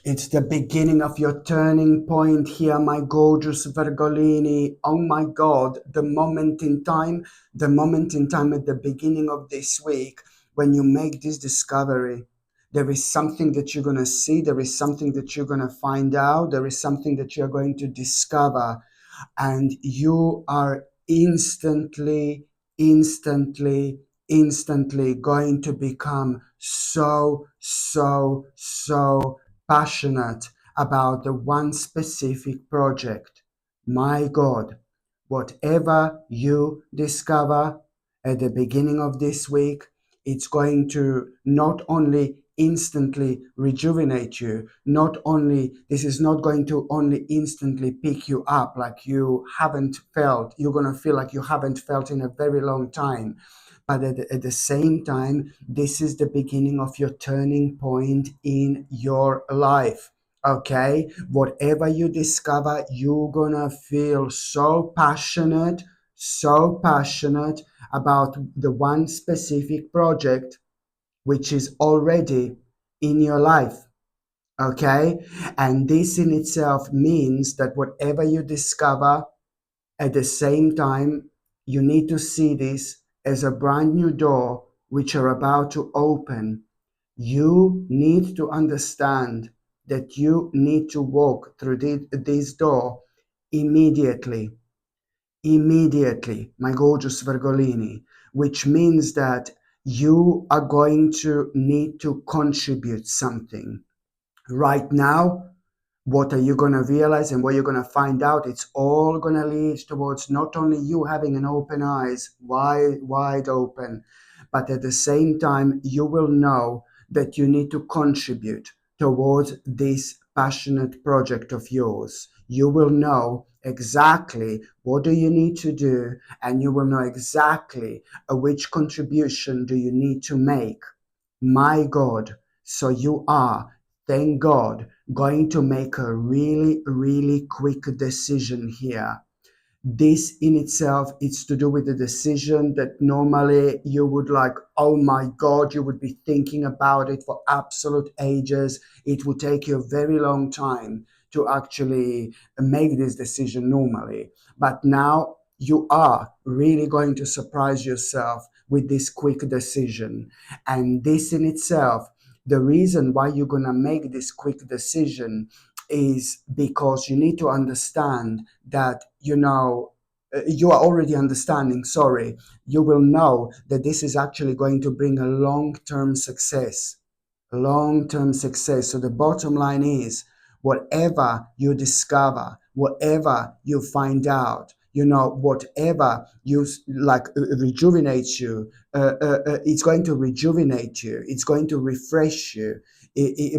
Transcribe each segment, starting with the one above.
It's the beginning of your turning point here, my gorgeous Virgolini. Oh my God, the moment in time at the beginning of this week, when you make this discovery, there is something that you're going to see, there is something that you're going to find out, there is something that you're going to discover, and you are instantly going to become so passionate about the one specific project. My God, whatever you discover at the beginning of this week, it's going to not only instantly rejuvenate you, not only, this is not going to only instantly pick you up like you haven't felt, you're going to feel like you haven't felt in a very long time, but at the same time, this is the beginning of your turning point in your life. Okay, whatever you discover, you're gonna feel so passionate about the one specific project which is already in your life. Okay, and this in itself means that whatever you discover, at the same time, you need to see this as a brand new door which are about to open. You need to understand that you need to walk through this door immediately. Immediately, my gorgeous Virgolini, which means that you are going to need to contribute something. Right now, what are you going to realize and what you're going to find out? It's all going to lead towards not only you having an open eyes, wide open, but at the same time, you will know that you need to contribute towards this passionate project of yours. You will know exactly what do you need to do, and you will know exactly which contribution do you need to make. My God, so you are, thank God, going to make a really quick decision here. This in itself, it's to do with the decision that normally you would like, oh my God, you would be thinking about it for absolute ages. It would take you a very long time to actually make this decision normally. But now you are really going to surprise yourself with this quick decision. And this in itself, the reason why you're going to make this quick decision is because you need to understand that, you are already understanding, sorry, you will know that this is actually going to bring a long-term success. Long-term success. So the bottom line is, whatever you discover, whatever you find out, whatever you like, rejuvenates you, it's going to rejuvenate you, it's going to refresh you.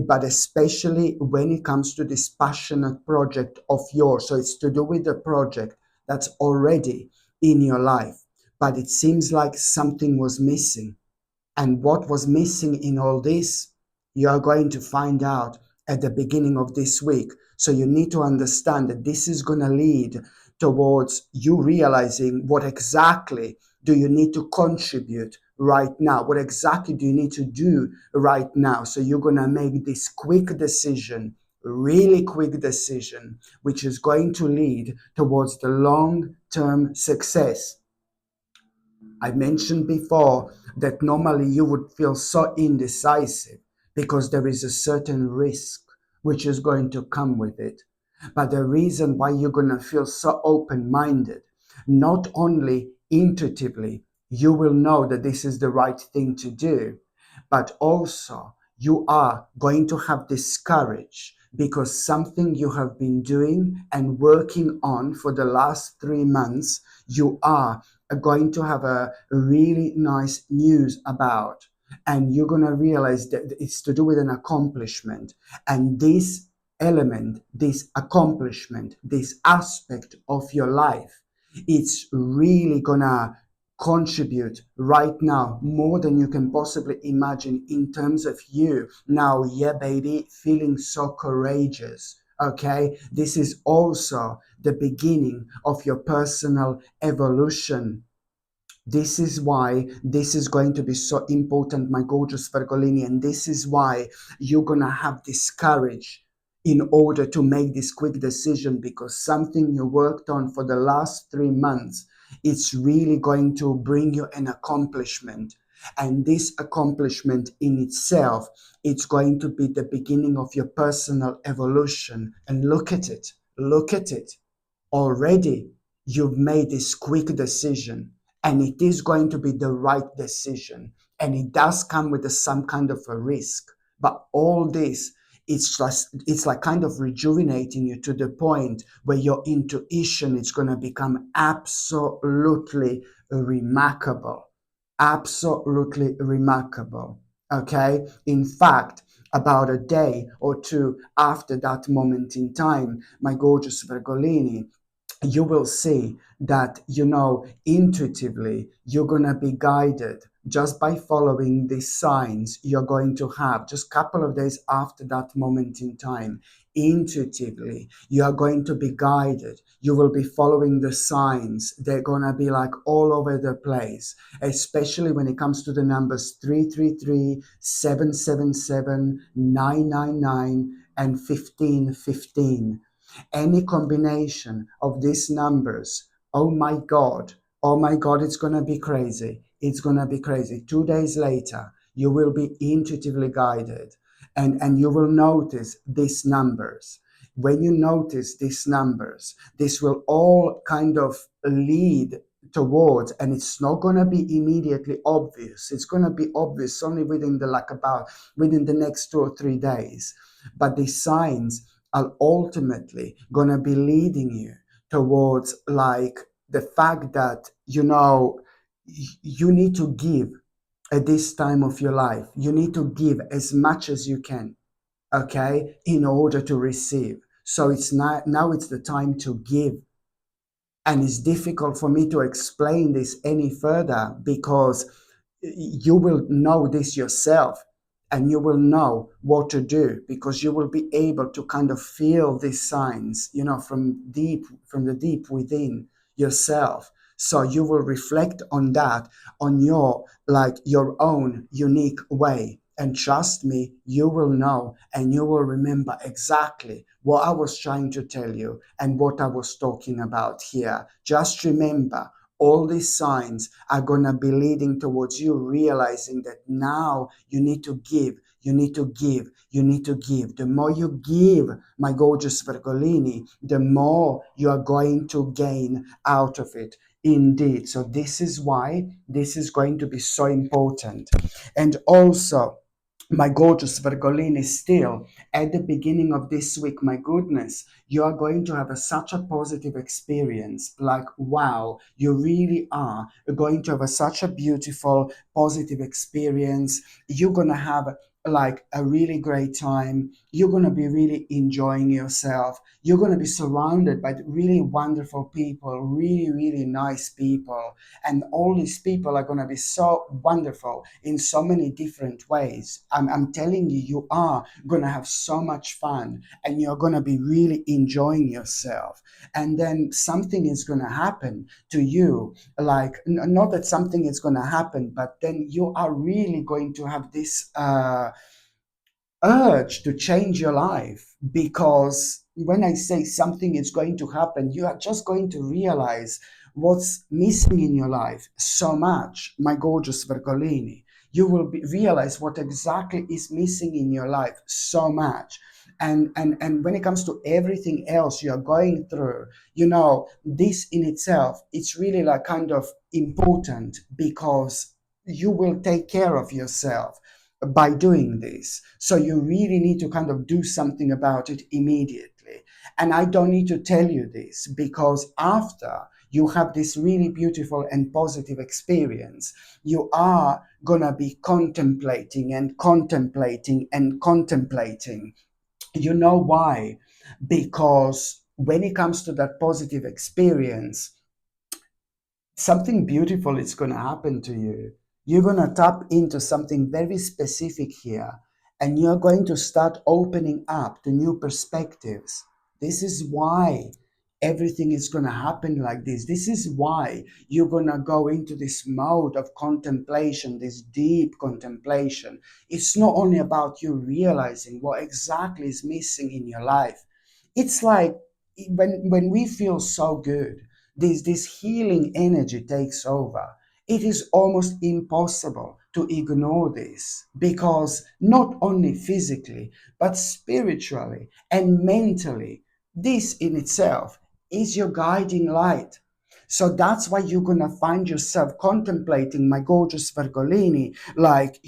But especially when it comes to this passionate project of yours, so it's to do with the project that's already in your life, but it seems like something was missing. And what was missing in all this, you are going to find out at the beginning of this week. So you need to understand that this is going to lead towards you realizing what exactly do you need to contribute right now? What exactly do you need to do right now? So you're going to make this quick decision, really quick decision, which is going to lead towards the long-term success. I mentioned before that normally you would feel so indecisive because there is a certain risk which is going to come with it. But the reason why you're going to feel so open minded, not only intuitively, you will know that this is the right thing to do, but also you are going to have this courage because something you have been doing and working on for the last 3 months, you are going to have a really nice news about. And you're going to realize that it's to do with an accomplishment. And this element, this accomplishment, this aspect of your life, it's really going to contribute right now more than you can possibly imagine in terms of you now, yeah baby, feeling so courageous. Okay, this is also the beginning of your personal evolution. This is why this is going to be so important, my gorgeous Virgolini, and this is why you're gonna have this courage in order to make this quick decision, because something you worked on for the last 3 months, it's really going to bring you an accomplishment. And this accomplishment in itself, it's going to be the beginning of your personal evolution. And look at it. Already you've made this quick decision, and it is going to be the right decision. And it does come with some kind of a risk. But all this, it's like kind of rejuvenating you to the point where your intuition is going to become absolutely remarkable. Absolutely remarkable. Okay. In fact, about a day or two after that moment in time, my gorgeous Virgolini, you will see that, intuitively you're going to be guided just by following these signs you're going to have just a couple of days after that moment in time. Intuitively you are going to be guided. You will be following the signs. They're going to be like all over the place, especially when it comes to the numbers 333, 777, 999, and 1515. Any combination of these numbers, oh my God, oh my God, it's going to be crazy. It's going to be crazy. 2 days later, you will be intuitively guided, and you will notice these numbers. When you notice these numbers, this will all kind of lead towards, and it's not going to be immediately obvious. It's going to be obvious only within within the next 2 or 3 days. But the signs are ultimately going to be leading you towards like the fact that you need to give at this time of your life. You need to give as much as you can, okay, in order to receive. So it's not now, it's the time to give. And it's difficult for me to explain this any further, because you will know this yourself, and you will know what to do, because you will be able to kind of feel these signs, from the deep within yourself. So you will reflect on that, on your own unique way. And trust me, you will know, and you will remember exactly what I was trying to tell you and what I was talking about here. Just remember, all these signs are going to be leading towards you realizing that now you need to give, you need to give, you need to give. The more you give, my gorgeous Virgolini, the more you are going to gain out of it. Indeed. So this is why this is going to be so important. And also, my gorgeous Virgolini, still at the beginning of this week, my goodness, you are going to have such a positive experience. Like, wow, you really are going to have such a beautiful, positive experience. You're going to have like a really great time. You're going to be really enjoying yourself. You're going to be surrounded by really wonderful people, really, really nice people. And all these people are going to be so wonderful in so many different ways. I'm telling you, you are going to have so much fun, and you're going to be really enjoying yourself. And then something is going to happen to you, like not that something is going to happen, but then you are really going to have this urge to change your life, because when I say something is going to happen, you are just going to realize what's missing in your life so much, my gorgeous Virgolini. You will realize what exactly is missing in your life so much. And when it comes to everything else you're going through, this in itself, it's really like kind of important, because you will take care of yourself by doing this. So you really need to kind of do something about it immediately. And I don't need to tell you this, because after you have this really beautiful and positive experience, you are going to be contemplating and contemplating and contemplating. You know why? Because when it comes to that positive experience, something beautiful is going to happen to you. You're going to tap into something very specific here, and you're going to start opening up to new perspectives. This is why everything is going to happen like this. This is why you're going to go into this mode of contemplation, this deep contemplation. It's not only about you realizing what exactly is missing in your life. It's like when we feel so good, this healing energy takes over. It is almost impossible to ignore this, because not only physically but spiritually and mentally, this in itself is your guiding light. So that's why you're gonna find yourself contemplating, my gorgeous Virgolini, like,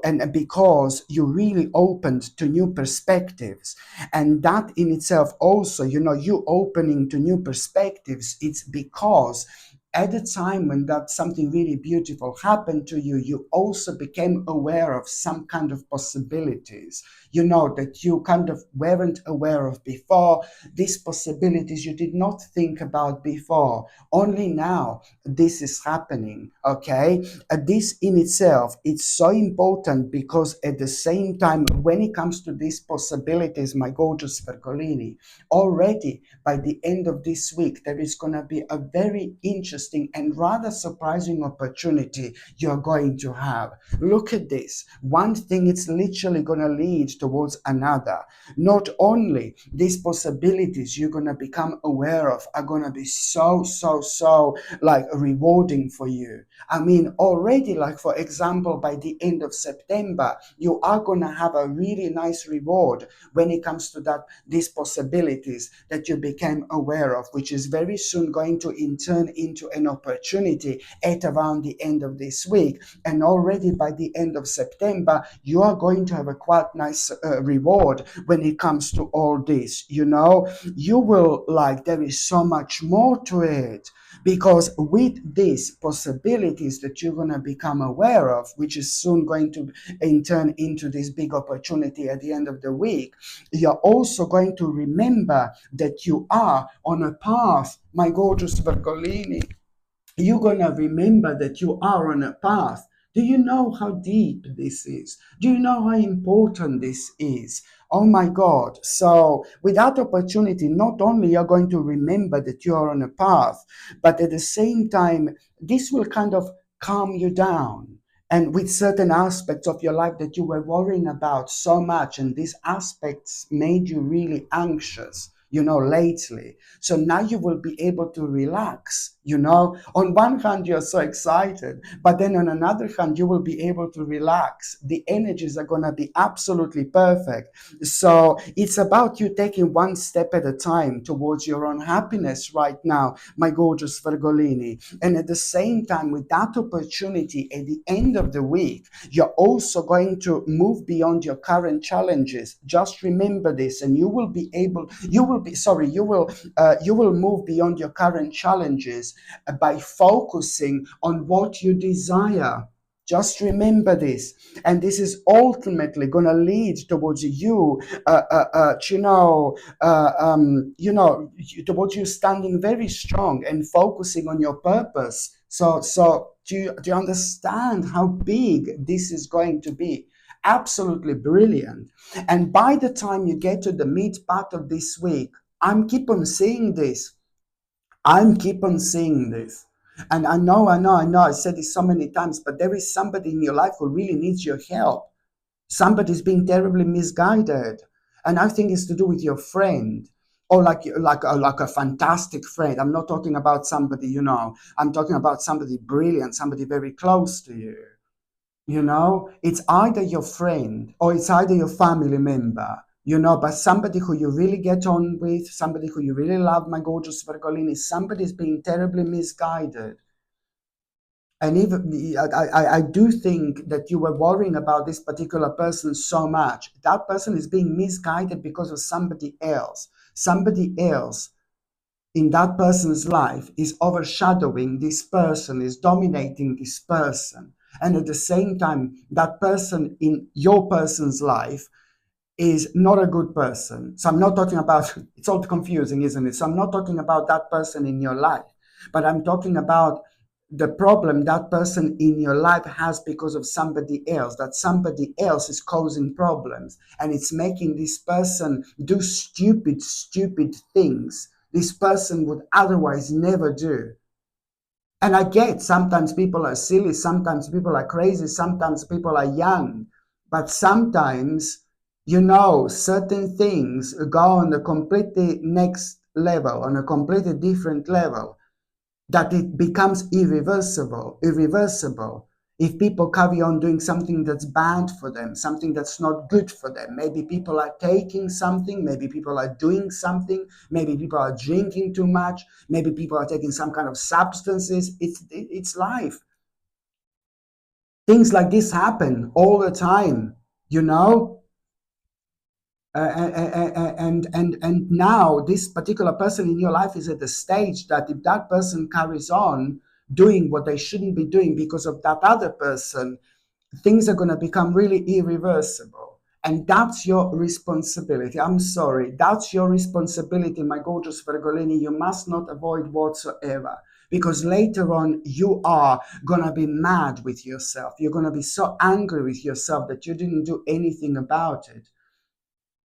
and because you really opened to new perspectives. And that in itself also, you opening to new perspectives, it's because at the time when that something really beautiful happened to you, you also became aware of some kind of possibilities, that you kind of weren't aware of before. These possibilities you did not think about before. Only now this is happening, okay? This in itself, it's so important, because at the same time, when it comes to these possibilities, my gorgeous Virgolini, already by the end of this week, there is going to be a very interesting and rather surprising opportunity you're going to have. Look at this. One thing, it's literally going to lead towards another. Not only these possibilities you're going to become aware of are going to be so like rewarding for you. I mean, already, like for example, by the end of September, you are going to have a really nice reward when it comes to these possibilities that you became aware of, which is very soon going to in turn into an opportunity at around the end of this week. And already by the end of September, you are going to have a quite nice reward when it comes to all this. You will, like, there is so much more to it, because with these possibilities that you're going to become aware of, which is soon going to in turn into this big opportunity at the end of the week, you're also going to remember that you are on a path, my gorgeous Virgolini. You're going to remember that you are on a path. Do you know how deep this is? Do you know how important this is? Oh my God. So, with that opportunity, not only you're going to remember that you are on a path, but at the same time, this will kind of calm you down. And with certain aspects of your life that you were worrying about so much, and these aspects made you really anxious, lately. So now you will be able to relax. On one hand, you're so excited, but then on another hand, you will be able to relax. The energies are going to be absolutely perfect. So it's about you taking one step at a time towards your own happiness right now, my gorgeous Virgolini. And at the same time, with that opportunity at the end of the week, you're also going to move beyond your current challenges. Just remember this, and you will move beyond your current challenges by focusing on what you desire. Just remember this, and this is ultimately going to lead towards you, towards you standing very strong and focusing on your purpose. So do you understand how big this is going to be? Absolutely brilliant. And by the time you get to the mid part of this week, I'm keep on saying this. I'm keep on saying this. And I know, I said this so many times, but there is somebody in your life who really needs your help. Somebody's being terribly misguided. And I think it's to do with your friend. Or like a fantastic friend. I'm not talking about somebody, I'm talking about somebody brilliant, somebody very close to you. It's either your friend or it's either your family member, but somebody who you really get on with, somebody who you really love, my gorgeous Virgolini, somebody's being terribly misguided. And even I do think that you were worrying about this particular person so much. That person is being misguided because of somebody else. Somebody else in that person's life is overshadowing this person, is dominating this person. And at the same time, that person in your person's life is not a good person. So I'm not talking about, it's all confusing, isn't it? So I'm not talking about that person in your life, but I'm talking about the problem that person in your life has because of somebody else, that somebody else is causing problems, and it's making this person do stupid things this person would otherwise never do. And I get sometimes people are silly, sometimes people are crazy, sometimes people are young, but sometimes, certain things go on a completely next level, on a completely different level, that it becomes irreversible. If people carry on doing something that's bad for them, something that's not good for them, maybe people are taking something, maybe people are doing something, maybe people are drinking too much, maybe people are taking some kind of substances. It's life. Things like this happen all the time, you know. And now this particular person in your life is at the stage that if that person carries on doing what they shouldn't be doing because of that other person, things are going to become really irreversible. And that's your responsibility. I'm sorry, that's your responsibility, my gorgeous Virgolini. You must not avoid whatsoever, because later on you are going to be mad with yourself. You're going to be so angry with yourself that you didn't do anything about it.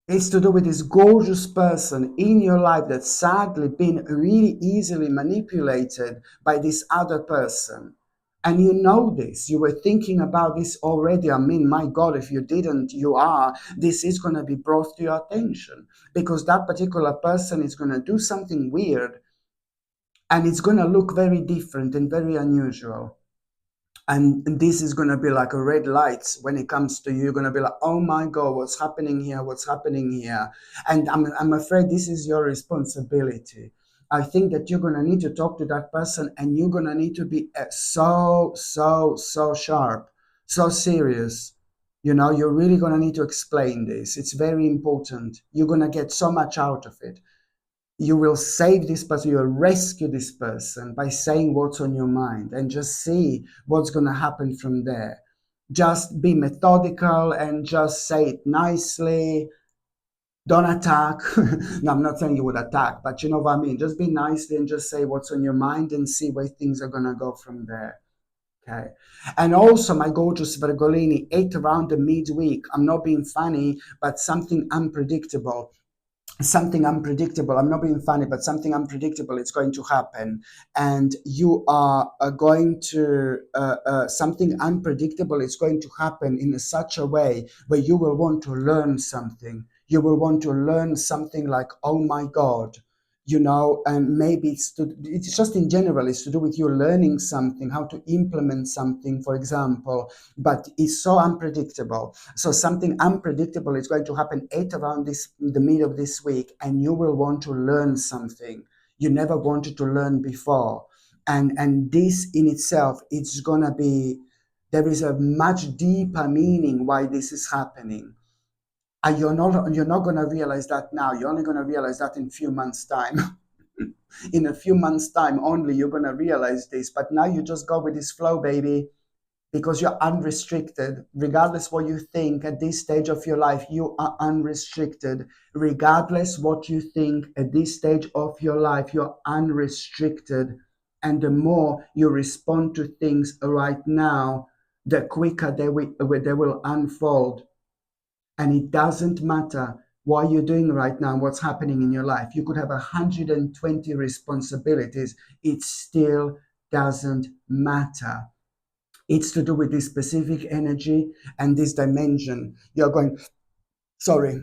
It's to do with this gorgeous person in your life that's sadly been really easily manipulated by this other person. And you know this. You were thinking about this already. I mean, my God, if you didn't, you are. This is going to be brought to your attention, because that particular person is going to do something weird, and it's going to look very different and very unusual. And this is going to be like a red light when it comes to you. You're going to be like, oh my God, what's happening here? What's happening here? And I'm afraid this is your responsibility. I think that you're going to need to talk to that person, and you're going to need to be so sharp, so serious. You're really going to need to explain this. It's very important. You're going to get so much out of it. You will save this person, you will rescue this person by saying what's on your mind, and just see what's going to happen from there. Just be methodical and just say it nicely. Don't attack. No, I'm not saying you would attack, but you know what I mean. Just be nicely and just say what's on your mind and see where things are going to go from there. Okay. And also, my gorgeous Virgolini, 8 around the midweek. I'm not being funny, but something unpredictable. I'm not being funny, but something unpredictable is going to happen. And you are going to, something unpredictable is going to happen in such a way where you will want to learn something. You will want to learn something like, oh my God, and maybe it's just in general, it's to do with you learning something, how to implement something, for example, but it's so unpredictable. So something unpredictable is going to happen at around the middle of this week, and you will want to learn something you never wanted to learn before. And this in itself, it's gonna be, there is a much deeper meaning why this is happening. And you're not gonna realize that now. You're only gonna realize that in a few months' time. In a few months' time only, you're gonna realize this. But now you just go with this flow, baby, because you're unrestricted. Regardless what you think at this stage of your life, you are unrestricted. Regardless what you think at this stage of your life, you're unrestricted. And the more you respond to things right now, the quicker they will unfold. And it doesn't matter what you're doing right now, what's happening in your life. You could have 120 responsibilities. It still doesn't matter. It's to do with this specific energy and this dimension. You're going, sorry,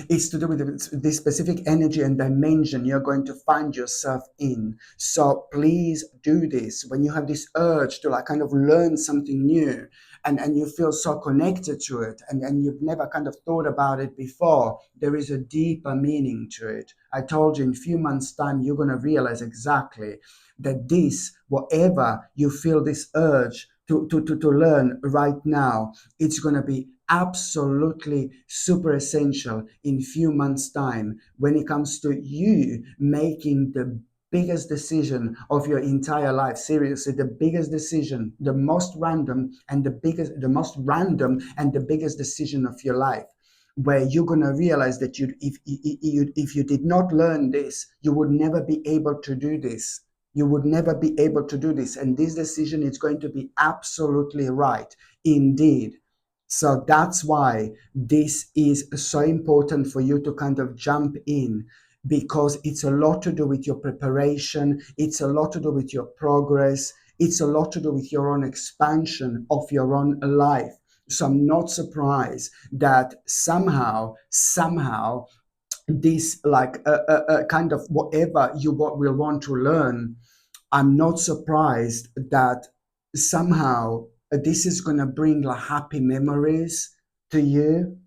it's to do with this specific energy and dimension you're going to find yourself in. So please do this when you have this urge to like kind of learn something new, and you feel so connected to it, and you've never kind of thought about it before. There is a deeper meaning to it. I told you in a few months' time, you're going to realize exactly that this, whatever you feel this urge to learn right now, it's going to be absolutely super essential in few months time when it comes to you making the biggest decision of your entire life. Seriously, the biggest decision, the most random and the biggest decision of your life, where you're going to realize that if you did not learn this, you would never be able to do this. You would never be able to do this. And this decision is going to be absolutely right indeed. So that's why this is so important for you to kind of jump in. because it's a lot to do with your preparation, it's a lot to do with your progress, it's a lot to do with your own expansion of your own life. So I'm not surprised that somehow this like a kind of whatever you will want to learn. I'm not surprised that somehow this is going to bring like happy memories to you.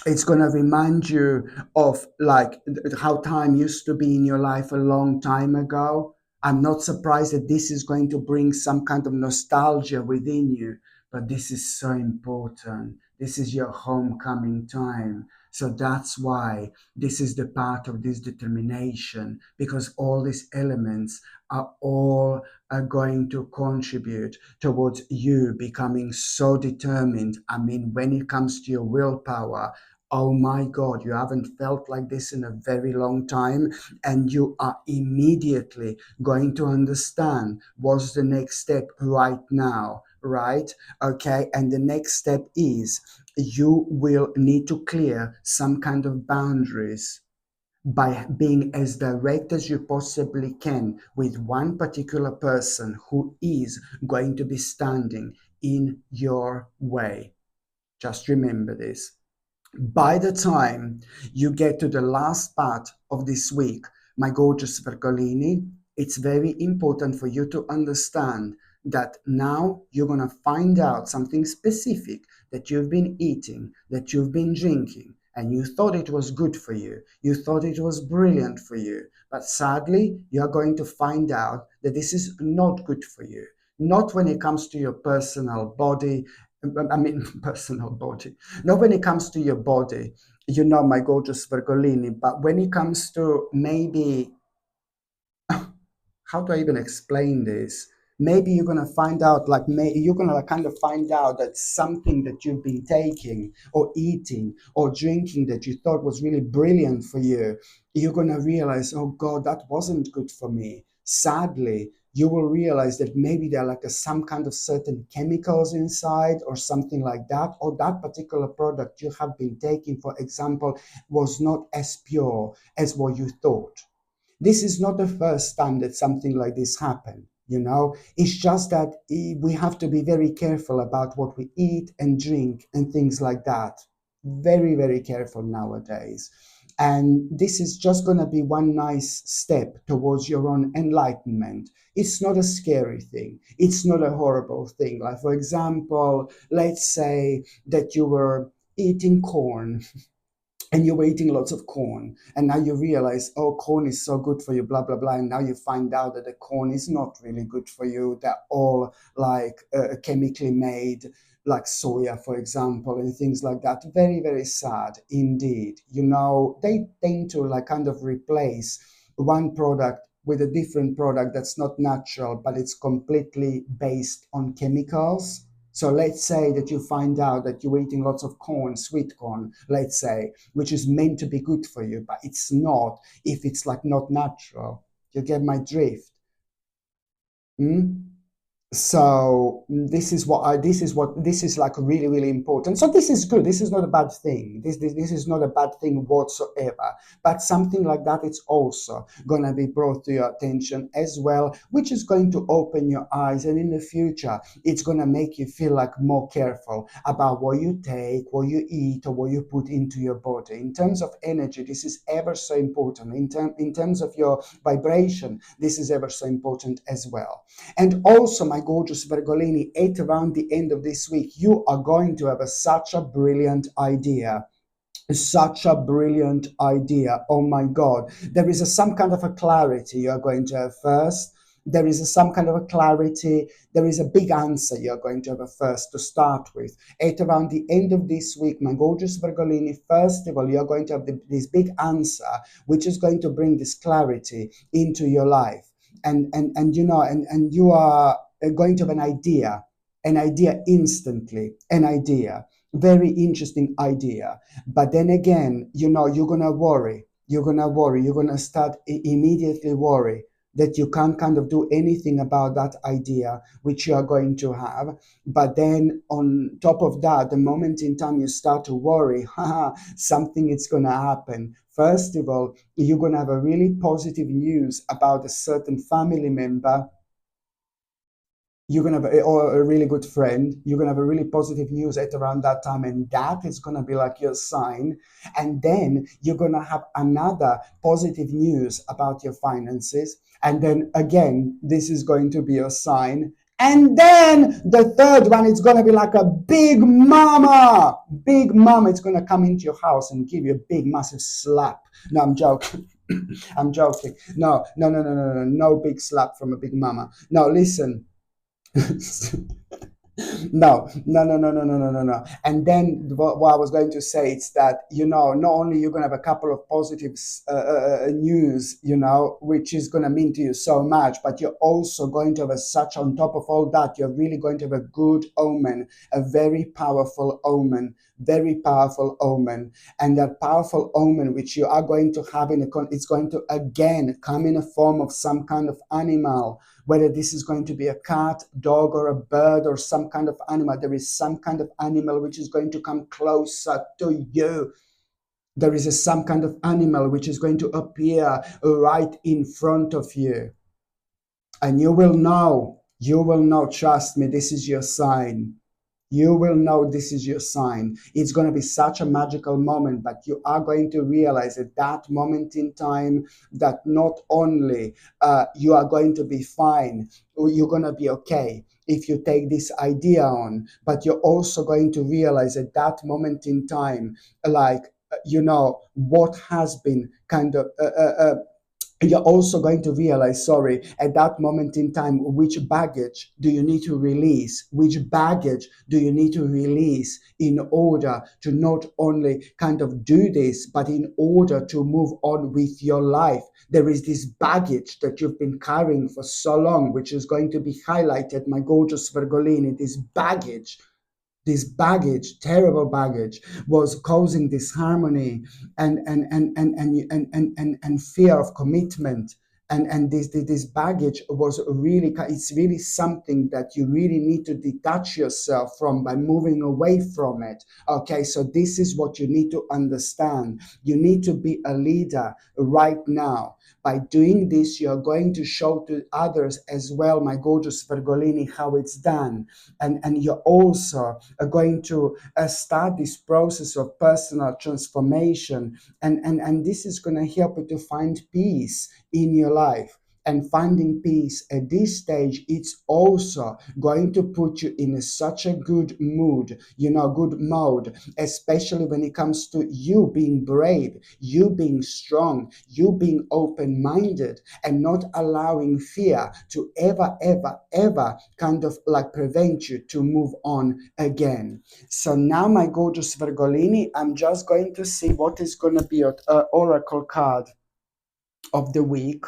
It's going to remind you of like how time used to be in your life a long time ago. I'm not surprised that this is going to bring some kind of nostalgia within you, but this is so important. This is your homecoming time. So that's why this is the part of this determination, because all these elements are all going to contribute towards you becoming so determined. I mean, when it comes to your willpower, oh my God, you haven't felt like this in a very long time, and you are immediately going to understand what's the next step right now, right? Okay, and the next step is you will need to clear some kind of boundaries by being as direct as you possibly can with one particular person who is going to be standing in your way. Just remember this. By the time you get to the last part of this week, my gorgeous Vergolini, it's very important for you to understand that now you're going to find out something specific that you've been eating, that you've been drinking, and you thought it was good for you. You thought it was brilliant for you. But sadly, you're going to find out that this is not good for you. Not when it comes to your personal body, I mean, personal body, not when it comes to your body, my gorgeous Vergolini, but when it comes to maybe, how do I even explain this? Maybe you're gonna find out, like, you're gonna kind of find out that something that you've been taking or eating or drinking that you thought was really brilliant for you, you're gonna realize, oh God, that wasn't good for me. Sadly, you will realize that maybe there are like some kind of certain chemicals inside or something like that, or that particular product you have been taking, for example, was not as pure as what you thought. This is not the first time that something like this happened. It's just that we have to be very careful about what we eat and drink and things like that. Very, very careful nowadays. And this is just going to be one nice step towards your own enlightenment. It's not a scary thing. It's not a horrible thing. Like, for example, let's say that you were eating corn and you're eating lots of corn, and now you realize, oh, corn is so good for you, blah blah blah, and now you find out that the corn is not really good for you. They're all like chemically made, like soya, for example, and things like that. Very, very sad indeed. They tend to like kind of replace one product with a different product that's not natural, but it's completely based on chemicals. So let's say that you find out that you're eating lots of corn, sweet corn, let's say, which is meant to be good for you, but it's not if it's like not natural. You get my drift? Hmm? So this is like really, really important. So this is good. This is not a bad thing. This is not a bad thing whatsoever. But something like that, it's also going to be brought to your attention as well, which is going to open your eyes, and in the future it's going to make you feel like more careful about what you take, what you eat, or what you put into your body. In terms of energy, this is ever so important. In terms of your vibration, this is ever so important as well. And also, my gorgeous Vergolini, at around the end of this week, you are going to have such a brilliant idea. Such a brilliant idea. Oh my God. There is some kind of a clarity you're going to have first. There is some kind of a clarity. There is a big answer you're going to have first to start with. At around the end of this week, my gorgeous Vergolini, first of all, you're going to have this big answer, which is going to bring this clarity into your life. And you are going to have an idea instantly, an idea, very interesting idea. But then again, you're gonna worry, you're gonna start immediately worry. that you can't kind of do anything about that idea which you are going to have. But then on top of that, the moment in time you start to worry, haha, something is going to happen. First of all, you're going to have a really positive news about a certain family member. You're gonna have or a really good friend. You're gonna have a really positive news at around that time, and that is gonna be like your sign. And then you're gonna have another positive news about your finances, and then again, this is going to be your sign. And then the third one, it's gonna be like a big mama, big mama. It's gonna come into your house and give you a big, massive slap. No, I'm joking. I'm joking. No, no, no, no, no, no, no big slap from a big mama. No, listen. No, no, no, no, no, no, no, no, no. And then what I was going to say is that, not only you're going to have a couple of positive news, which is going to mean to you so much, but you're also going to have such, on top of all that, you're really going to have a good omen, a very powerful omen, very powerful omen. And that powerful omen, which you are going to have it's going to again come in a form of some kind of animal, whether this is going to be a cat, dog, or a bird, or some kind of animal. There is some kind of animal which is going to come closer to you. There is some kind of animal which is going to appear right in front of you. And you will know, trust me, this is your sign. You will know this is your sign. It's going to be such a magical moment, but you are going to realize at that moment in time that not only you are going to be fine, or you're going to be okay if you take this idea on, but you're also going to realize at that moment in time, like, what has been kind of you're also going to realize, sorry, at that moment in time, which baggage do you need to release? Which baggage do you need to release in order to not only kind of do this, but in order to move on with your life? There is this baggage that you've been carrying for so long, which is going to be highlighted, my gorgeous Virgolini, this baggage, terrible baggage, was causing disharmony and fear of commitment. And this baggage was really, it's really something that you really need to detach yourself from by moving away from it. Okay, so this is what you need to understand. You need to be a leader right now. By doing this, you're going to show to others as well, my gorgeous Virgolini, how it's done. And you're also going to start this process of personal transformation. And this is going to help you to find peace in your life. And finding peace at this stage, it's also going to put you in such a good mood, good mode, especially when it comes to you being brave, you being strong, you being open-minded, and not allowing fear to ever kind of like prevent you to move on again. So now, my gorgeous Virgolini, I'm just going to see what is going to be your oracle card of the week.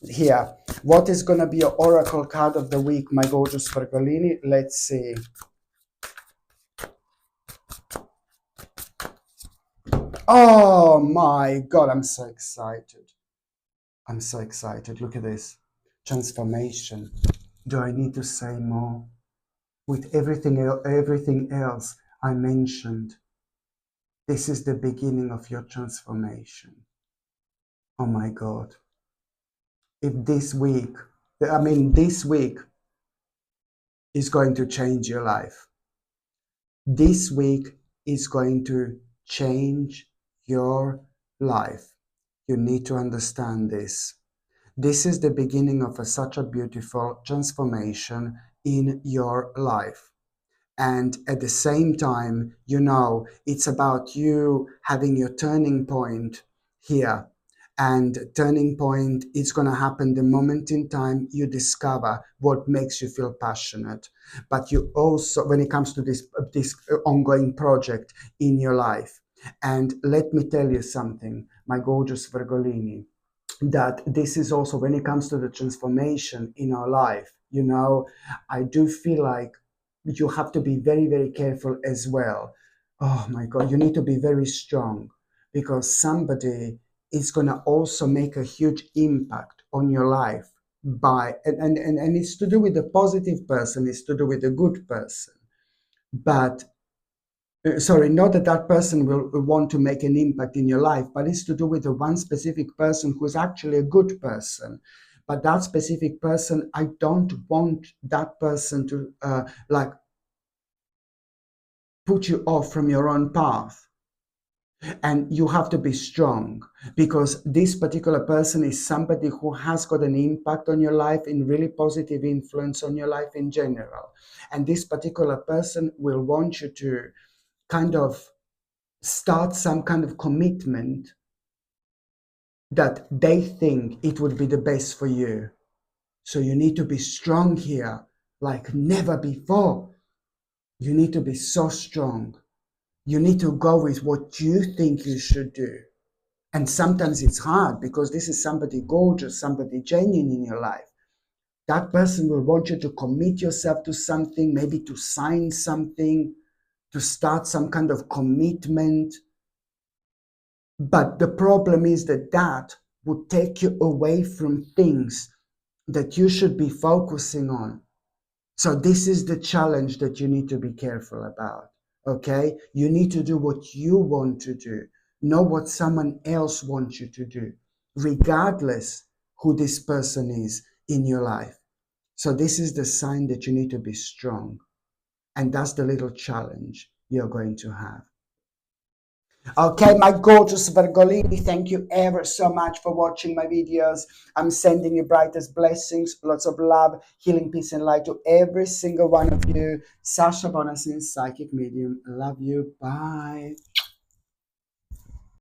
Here, what is going to be your oracle card of the week, my gorgeous Virgolini? Let's see. Oh my God, I'm so excited. I'm so excited. Look at this. Transformation. Do I need to say more? With everything else I mentioned, this is the beginning of your transformation. Oh my God. If this week is going to change your life. This week is going to change your life. You need to understand this. This is the beginning of such a beautiful transformation in your life. And at the same time, it's about you having your turning point here. And turning point is going to happen the moment in time you discover what makes you feel passionate. But you also, when it comes to this ongoing project in your life. And let me tell you something, my gorgeous Virgolini, that this is also when it comes to the transformation in our life. I do feel like you have to be very, very careful as well. Oh my God, you need to be very strong, because somebody is going to also make a huge impact on your life by and it's to do with the positive person, it's to do with the good person. But sorry, not that that person will want to make an impact in your life, but it's to do with the one specific person who is actually a good person. But that specific person, I don't want that person to like put you off from your own path. And you have to be strong, because this particular person is somebody who has got an impact on your life, in really positive influence on your life in general. And this particular person will want you to kind of start some kind of commitment that they think it would be the best for you. So you need to be strong here like never before. You need to be so strong. You need to go with what you think you should do. And sometimes it's hard, because this is somebody gorgeous, somebody genuine in your life. That person will want you to commit yourself to something, maybe to sign something, to start some kind of commitment. But the problem is that that would take you away from things that you should be focusing on. So this is the challenge that you need to be careful about. Okay? You need to do what you want to do, not what someone else wants you to do, regardless who this person is in your life. So this is the sign that you need to be strong. And that's the little challenge you're going to have. Okay, my gorgeous Virgolini, thank you ever so much for watching my videos. I'm sending you brightest blessings, lots of love, healing, peace, and light to every single one of you. Sasha Bonasin, Psychic Medium. Love you. Bye.